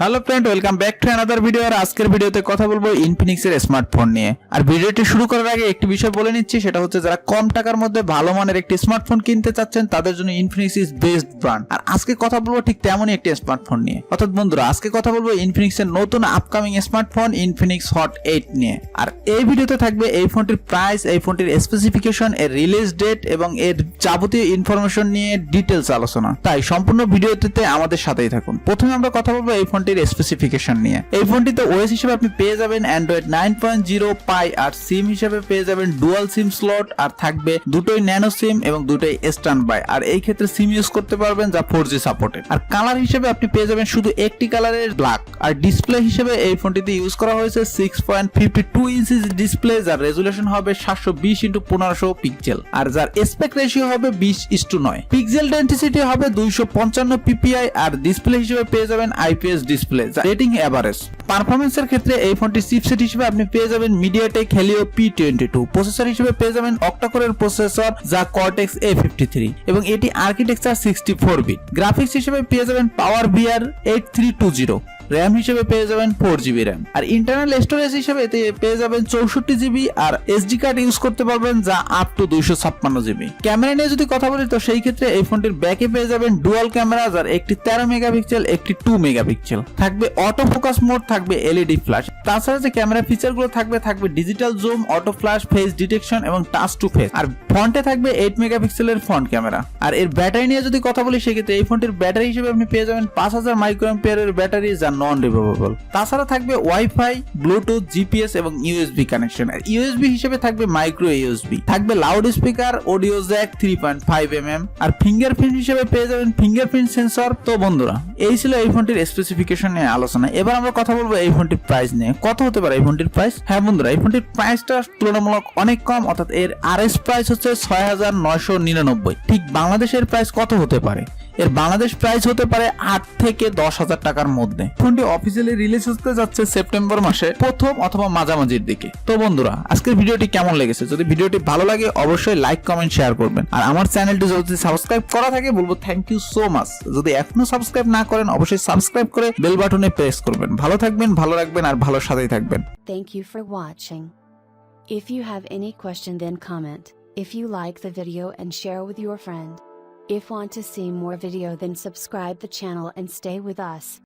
Hello friend, welcome back to another video. আর আজকের ভিডিওতে কথা বলবো ইনফিনিক্সের স্মার্টফোন নিয়ে। আর ভিডিওটি শুরু করার আগে একটি বিষয় বলে নিচ্ছি, সেটা হচ্ছে যারা কম টাকার মধ্যে ভালো মানের একটি স্মার্টফোন কিনতে চাচ্ছেন তাদের জন্য ইনফিনিক্স ইজ বেস্ট ব্র্যান্ড। আর আজকে কথা বলবো ঠিক তেমনই একটি স্মার্টফোন নিয়ে। অর্থাৎ বন্ধুরা, আজকে কথা বলবো ইনফিনিক্সের নতুন আপকামিং স্মার্টফোন ইনফিনিক্স হট 8 নিয়ে। আর এই ভিডিওতে থাকবে এই ফোনটির প্রাইস, এই ফোনটির স্পেসিফিকেশন, এর রিলিজ ডেট এবং এর যাবতীয় ইনফরমেশন নিয়ে ডিটেলস আলোচনা। তাই সম্পূর্ণ ভিডিওটিতে আমাদের সাথেই থাকুন। প্রথমে আমরা কথা বলবো এই ফোনটির স্পেসিফিকেশন নিয়ে। এই ফোনটিতে ওএস হিসেবে আপনি পেয়ে যাবেন অ্যান্ড্রয়েড 9.0 পাই, আর সিম হিসেবে পেয়ে যাবেন ডুয়াল সিম স্লট, আর থাকবে দুটোই ন্যানো সিম এবং দুটোই স্ট্যান্ড বাই। আর এই ক্ষেত্রে সিম ইউজ করতে পারবেন যা 4G সাপোর্টেড। আর কালার হিসেবে আপনি পেয়ে যাবেন শুধু একটি কালারের ব্ল্যাক। আর ডিসপ্লে হিসেবে এই ফোনটিতে ইউজ করা হয়েছে 6.52 ইঞ্চি ডিসপ্লে, যার রেজুলেশন হবে 720x1500 পিক্সেল, আর যার এসপেক্ট রেশিও হবে 20:9। পিক্সেল ডেনসিটি হবে 255 পিপিআই, আর ডিসপ্লে হিসেবে পেয়ে যাবেন আইপিএস ডিসপ্লে, রেটিং এভারেজ। পারফরম্যান্সের ক্ষেত্রে এই ফোনটির চিপসেট হিসেবে আপনি পেয়ে যাবেন মিডিয়াটেক হেলিও P22। প্রসেসর হিসেবে পেয়ে যাবেন অক্টা-কোরের প্রসেসর যা কর্টেক্স A53 এবং এটি আর্কিটেকচার 64 বিট। গ্রাফিক্স হিসেবে পেয়ে যাবেন পাওয়ার VR 8320। র্যাম হিসেবে পেয়ে যাবেন 4GB র্যাম। আর ইন্টারনাল স্টোরেজ হিসেবে এতে পেয়ে যাবেন 64GB, আর এসডি কার্ড ইউজ করতে পারবেন যা আপ টু 256GB। ক্যামেরা নিয়ে যদি কথা বলি তো সেই ক্ষেত্রে এই ফোনটির ব্যাকে পেয়ে যাবেন ডুয়াল ক্যামেরা, যার একটি 13 মেগাপিক্সেল, একটি 2 মেগাপিক্সেল। থাকবে অটো ফোকাস মোড, থাকবে এলইডি ফ্ল্যাশ। তাছাড়া যে ক্যামেরা ফিচারগুলো থাকবে digital zoom, auto flash, face detection এবং টাচ টু ফেস। আর ফ্রন্টে থাকবে 8 মেগাপিক্সেলের ফ্রন্ট ক্যামেরা। আর এর ব্যাটারি নিয়ে যদি কথা বলি সেক্ষেত্রে এই ফোনটির ব্যাটারি হিসেবে আপনি পেয়ে যাবেন 5000 মাইক্রোঅ্যাম্পিয়ারের ব্যাটারি, যা নন রিমুভেবল। তাছাড়া থাকবে ওয়াইফাই, ব্লুটুথ, জিপিএস এবং ইউএসবি কানেকশন। আর ইউএসবি হিসেবে থাকবে মাইক্রো ইউএসবি। থাকবে loud speaker, audio Jack 3.5mm, আর ফিঙ্গারপ্রিন্ট হিসেবে পেয়ে যাবেন ফিঙ্গারপ্রিন্ট সেন্সর। তো বন্ধুরা, এই ছিল এই ফোনটির স্পেসিফিকেশন নিয়ে আলোচনা। এবার আমরা কথা বলবো এই ফোনটির প্রাইস নিয়ে। কত হতে পারে এই ফোনটির প্রাইস? হ্যাঁ বন্ধুরা, এই ফোনটির প্রাইসটা তুলনামূলক অনেক কম, অর্থাৎ এর আরএস প্রাইস হচ্ছে 6999। ঠিক বাংলাদেশের প্রাইস কত হতে পারে? এর বাংলাদেশ প্রাইস হতে পারে 8 থেকে 10,000 টাকার মধ্যে। ফোনটি অফিসিয়ালি রিলিজ হতে যাচ্ছে সেপ্টেম্বর মাসে প্রথম অথবা মাঝামাঝির দিকে। তো বন্ধুরা, আজকের ভিডিওটি কেমন লেগেছে? যদি ভিডিওটি ভালো লাগে অবশ্যই লাইক, কমেন্ট, শেয়ার করবেন। আর আমার চ্যানেলটি যদি সাবস্ক্রাইব করা থাকে বলবো থ্যাংক ইউ সো মাচ। যদি এখনো সাবস্ক্রাইব না করেন অবশ্যই সাবস্ক্রাইব করে বেল বাটনে প্রেস করবেন। ভালো থাকবেন, ভালো রাখবেন আর ভালো সাথেই থাকবেন। Thank you for watching. If you have any question then comment. If you like the video and share with your friend. If want to see more video then subscribe the channel and stay with us.